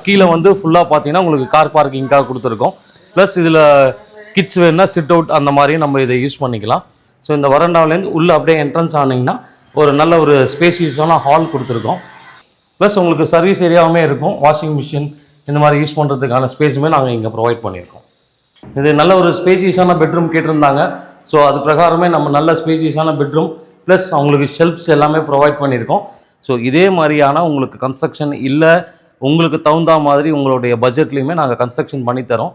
கீழே வந்து ஃபுல்லாக பார்த்தீங்கன்னா உங்களுக்கு கார் பார்க்கிங்காக கொடுத்துருக்கோம். ப்ளஸ் இதில் கிட்ஸ் வேணுன்னா சிட் அவுட் அந்த மாதிரியும் நம்ம இதை யூஸ் பண்ணிக்கலாம். ஸோ இந்த வராண்டாவிலேருந்து உள்ளே அப்படியே என்ட்ரன்ஸ் ஆனீங்கன்னா ஒரு நல்ல ஒரு ஸ்பேசியஸான ஹால் கொடுத்துருக்கோம். ப்ளஸ் உங்களுக்கு சர்வீஸ் ஏரியாவுமே இருக்கும். வாஷிங் மிஷின் இந்த மாதிரி யூஸ் பண்ணுறதுக்கான ஸ்பேஸுமே நாங்கள் இங்கே ப்ரொவைட் பண்ணியிருக்கோம். இது நல்ல ஒரு ஸ்பேசியஸான பெட்ரூம் கேட்டிருந்தாங்க. ஸோ அது பிரகாரமே நம்ம நல்ல ஸ்பேசியஸான பெட்ரூம் ப்ளஸ் அவங்களுக்கு ஷெல்ஃப்ஸ் எல்லாமே ப்ரொவைட் பண்ணியிருக்கோம். ஸோ இதே மாதிரியான உங்களுக்கு கன்ஸ்ட்ரக்ஷன் இல்லை உங்களுக்கு தகுந்த மாதிரி உங்களுடைய பட்ஜெட்லேயுமே நாங்கள் கன்ஸ்ட்ரக்ஷன் பண்ணித்தரோம்.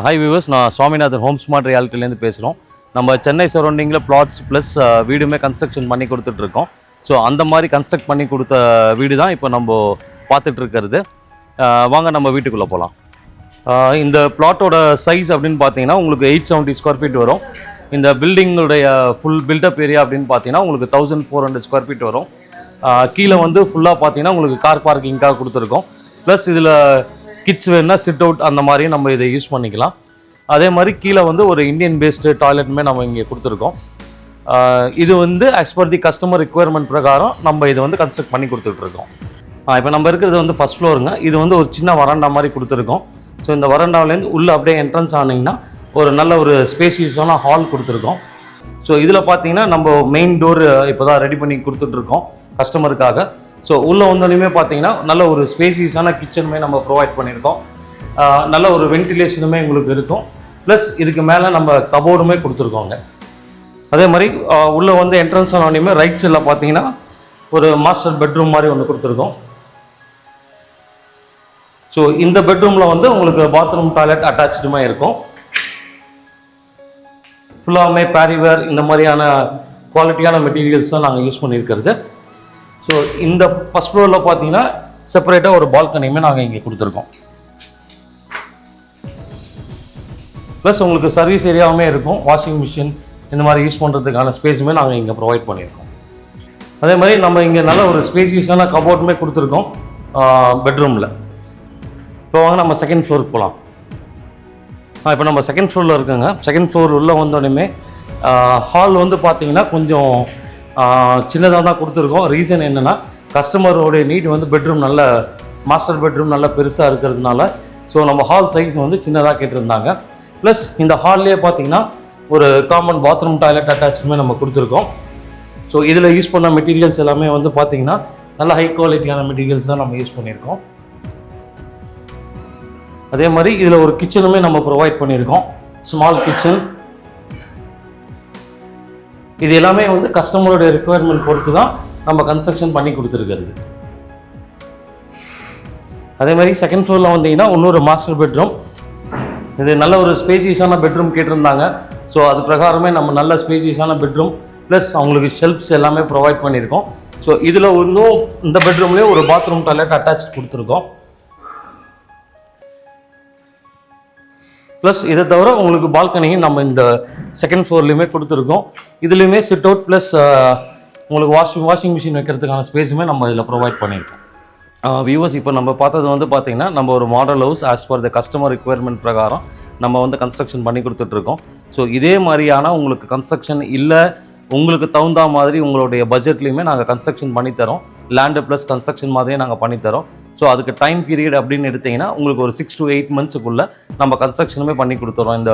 ஹை வியூவர்ஸ், நான் சுவாமிநாதன் ஹோம் ஸ்மார்ட் ரியாலிட்டிலேருந்து பேசுகிறோம். நம்ம சென்னை சரௌண்டிங்கில் பிளாட்ஸ் ப்ளஸ் வீடுமே கன்ஸ்ட்ரக்ஷன் பண்ணி கொடுத்துட்ருக்கோம். ஸோ அந்த மாதிரி கன்ஸ்ட்ரக்ட் பண்ணி கொடுத்த வீடு தான் இப்போ நம்ம பார்த்துட்ருக்கிறது. வாங்க நம்ம வீட்டுக்குள்ளே போகலாம். இந்த பிளாட்டோட சைஸ் அப்படின்னு பார்த்தீங்கன்னா உங்களுக்கு 870 ஸ்கொயர் ஃபீட் வரும். இந்த பில்டிங்குடைய ஃபுல் பில்டப் ஏரியா அப்படின்னு பார்த்தீங்கன்னா உங்களுக்கு 1400 ஸ்கொயர் ஃபீட் வரும். கீழே வந்து ஃபுல்லாக பார்த்தீங்கன்னா உங்களுக்கு கார் பார்க்கிங்காக கொடுத்துருக்கோம். ப்ளஸ் இதில் கிட்ஸ் வேணுன்னா சிட் அவுட் அந்த மாதிரியும் நம்ம இதை யூஸ் பண்ணிக்கலாம். அதே மாதிரி கீழே வந்து ஒரு இந்தியன் பேஸ்டு டாய்லெட்டுமே நம்ம இங்கே கொடுத்துருக்கோம். இது வந்து as per the customer requirement பிரகாரம் நம்ம இதை வந்து கன்ஸ்ட்ரக்ட் பண்ணி கொடுத்துட்ருக்கோம். இப்போ நம்ம இருக்கிறது வந்து ஃபஸ்ட் ஃப்ளோருங்க. இது வந்து ஒரு சின்ன வராண்டா மாதிரி கொடுத்துருக்கோம். ஸோ இந்த வராண்டாவிலேருந்து உள்ளே அப்படியே என்ட்ரன்ஸ் ஆனீங்கன்னா ஒரு நல்ல ஒரு ஸ்பேசியஸான ஹால் கொடுத்துருக்கோம். ஸோ இதில் பார்த்தீங்கன்னா நம்ம மெயின் டோர் இப்போ தான் ரெடி பண்ணி கொடுத்துட்ருக்கோம் கஸ்டமருக்காக. ஸோ உள்ளே வந்தோடனே பார்த்தீங்கன்னா நல்ல ஒரு ஸ்பேசியஸான கிச்சனுமே நம்ம ப்ரொவைட் பண்ணியிருக்கோம். நல்ல ஒரு வென்டிலேஷனுமே உங்களுக்கு இருக்கும். ப்ளஸ் இதுக்கு மேலே நம்ம கபோர்டுமே கொடுத்துருக்கோங்க. அதே மாதிரி உள்ளே வந்து என்ட்ரன்ஸ் ஆனோடனே ரைட் சைடில் பார்த்தீங்கன்னா ஒரு மாஸ்டர் பெட்ரூம் மாதிரி ஒன்று கொடுத்துருக்கோம். ஸோ இந்த பெட்ரூமில் வந்து உங்களுக்கு பாத்ரூம் டாய்லெட் அட்டாச்சுமே இருக்கும். ஃபுல்லாமே பேரிவேர் இந்த மாதிரியான குவாலிட்டியான மெட்டீரியல்ஸ் தான் நாங்கள் யூஸ் பண்ணியிருக்கிறது. ஸோ இந்த ஃபஸ்ட் ஃப்ளோரில் பார்த்தீங்கன்னா செப்பரேட்டாக ஒரு பால்கனியுமே நாங்கள் இங்கே கொடுத்துருக்கோம். ப்ளஸ் உங்களுக்கு சர்வீஸ் ஏரியாவுமே இருக்கும். வாஷிங் மிஷின் இந்த மாதிரி யூஸ் பண்ணுறதுக்கான ஸ்பேஸுமே நாங்கள் இங்கே ப்ரொவைட் பண்ணியிருக்கோம். அதே மாதிரி நம்ம இங்கே நல்ல ஒரு ஸ்பேசியஸான கபோர்டுமே கொடுத்துருக்கோம் பெட்ரூமில். இப்போ வாங்க நம்ம செகண்ட் ஃப்ளோருக்கு போகலாம். இப்போ நம்ம செகண்ட் ஃப்ளோரில் இருக்குங்க. செகண்ட் ஃப்ளோர் உள்ளே வந்தோடனே ஹால் வந்து பார்த்தீங்கன்னா கொஞ்சம் சின்னதாக தான் கொடுத்துருக்கோம். ரீசன் என்னென்னா கஸ்டமரோடைய நீட் வந்து பெட்ரூம் நல்ல மாஸ்டர் பெட்ரூம் நல்ல பெருசாக இருக்கிறதுனால ஸோ நம்ம ஹால் சைஸ் வந்து சின்னதாக கேட்டிருந்தாங்க. ப்ளஸ் இந்த ஹால்லேயே பார்த்தீங்கன்னா ஒரு காமன் பாத்ரூம் டாய்லெட் அட்டாச்சுமே நம்ம கொடுத்துருக்கோம். ஸோ இதில் யூஸ் பண்ண மெட்டீரியல்ஸ் எல்லாமே வந்து பார்த்தீங்கன்னா நல்ல ஹை குவாலிட்டியான மெட்டீரியல்ஸ் தான் நம்ம யூஸ் பண்ணியிருக்கோம். அதே மாதிரி இதில் ஒரு கிச்சனுமே நம்ம ப்ரொவைட் பண்ணியிருக்கோம். Small kitchen. இது எல்லாமே வந்து கஸ்டமருடைய ரிக்குவயர்மெண்ட் பொறுத்து தான் நம்ம கன்ஸ்ட்ரக்ஷன் பண்ணி கொடுத்துருக்கிறது. அதே மாதிரி செகண்ட் ஃப்ளோரில் வந்தீங்கன்னா இன்னொரு மாஸ்டர் பெட்ரூம். இது நல்ல ஒரு ஸ்பேசியஸான பெட்ரூம் கேட்டிருந்தாங்க. ஸோ அது பிரகாரமே நம்ம நல்ல ஸ்பேசியஸான பெட்ரூம் ப்ளஸ் அவங்களுக்கு ஷெல்ஃப்ஸ் எல்லாமே ப்ரொவைட் பண்ணியிருக்கோம். ஸோ இதில் இன்னும் இந்த பெட்ரூம்லேயே ஒரு பாத்ரூம் டாய்லெட் அட்டாச் கொடுத்துருக்கோம். ப்ளஸ் இதை தவிர உங்களுக்கு பால்கனியும் நம்ம இந்த செகண்ட் ஃப்ளோர்லேயுமே கொடுத்துருக்கோம். இதுலேயுமே சிட் அவுட் ப்ளஸ் உங்களுக்கு வாஷிங் மிஷின் வைக்கிறதுக்கான ஸ்பேஸுமே நம்ம இதில் ப்ரொவைட் பண்ணியிருக்கோம். வியூவர்ஸ், இப்போ நம்ம பார்த்தது வந்து பார்த்திங்கன்னா நம்ம ஒரு model house as per the customer requirement பிரகாரம் நம்ம வந்து கன்ஸ்ட்ரக்ஷன் பண்ணி கொடுத்துட்ருக்கோம். ஸோ இதே மாதிரியான உங்களுக்கு கன்ஸ்ட்ரக்ஷன் இல்லை உங்களுக்கு தகுந்த மாதிரி உங்களுடைய பட்ஜெட்லேயுமே நாங்கள் கன்ஸ்ட்ரக்ஷன் பண்ணித்தரோம். லேண்டு ப்ளஸ் கன்ஸ்ட்ரக்ஷன் மாதிரியே நாங்கள் பண்ணித்தரோம். ஸோ அதுக்கு டைம் பீரியட் அப்படின்னு எடுத்திங்கன்னா உங்களுக்கு ஒரு 6 to 8 months நம்ம கன்ஸ்ட்ரக்ஷனுமே பண்ணி கொடுத்துறோம் இந்த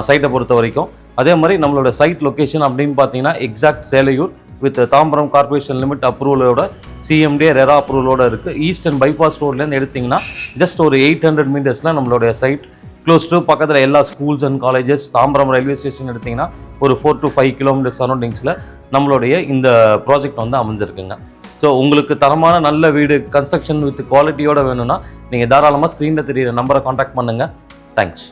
சைட்டை பொறுத்த வரைக்கும். அதே மாதிரி நம்மளோட சைட் லொக்கேஷன் அப்படின்னு பார்த்தீங்கன்னா exact Selaiyur with Tambaram corporation limit அப்ரூவலோட CMD ரெரா அப்ரூவலோட இருக்குது. ஈஸ்டர்ன் பைபாஸ் ரோட்லேருந்து எடுத்திங்கன்னா ஜஸ்ட் ஒரு 800 meters நம்மளுடைய சைட் க்ளோஸ் டு பக்கத்தில் எல்லா schools and colleges. Tambaram railway station எடுத்திங்கன்னா ஒரு 4 to 5 kilometers சரௌண்டிங்ஸில் நம்மளுடைய இந்த ப்ராஜெக்ட் வந்து அமைஞ்சிருக்குங்க. ஸோ உங்களுக்கு தரமான நல்ல வீடு கன்ஸ்ட்ரக்ஷன் வித் குவாலிட்டியோட வேணும்னா நீங்கள் தாராளமாக ஸ்க்ரீனில் தெரியிற நம்பரை காண்டாக்ட் பண்ணுங்கள். தேங்க்ஸ்.